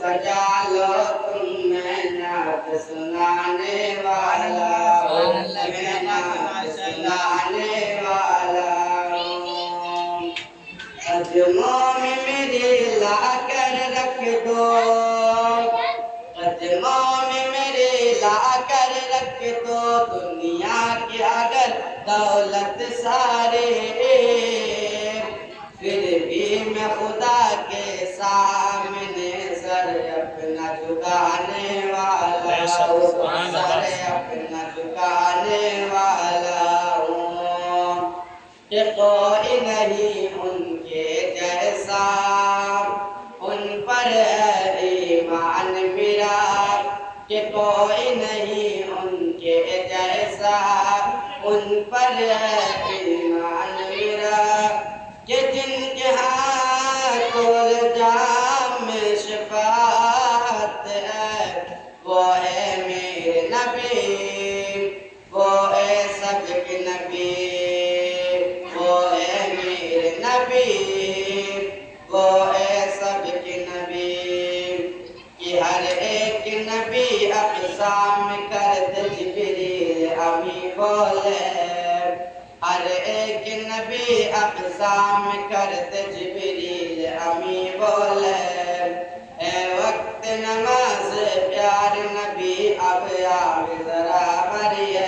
سجا لو تم میں نعت سنانے والا میں نعت سنانے والا قدموں میں میری لا کر رکھ دو قدموں میں میری لا کر رکھ دو دنیا کی اگر دولت سارے پھر بھی میں خدا کے سامنے سر اپنا جھکانے والا ہوں سر اپنا جھکانے والا ہوں کہ کوئی نہیں ان کے جیسا ان پر ہے ایمان میرا کہ کوئی نہیں ان کے جیسا ان پر ہے ایمان میرا کہ جن کے ہاتھوں جام میں شفاعت ہے وہ ہے میرے نبی وہ ہے سب کے نبی وہ ہے میرے نبی وہ ہے سب کے نبی کہ ہر ایک نبی اقسام کرد جبریل امی بولے ہر ایک نبی اقسام کرد جبریل امی بولے اے وقت نماز پیار نبی اب آگ ذرا بھریے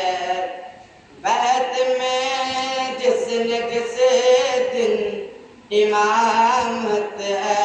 بیت میں جس نے جس دن امامت ہے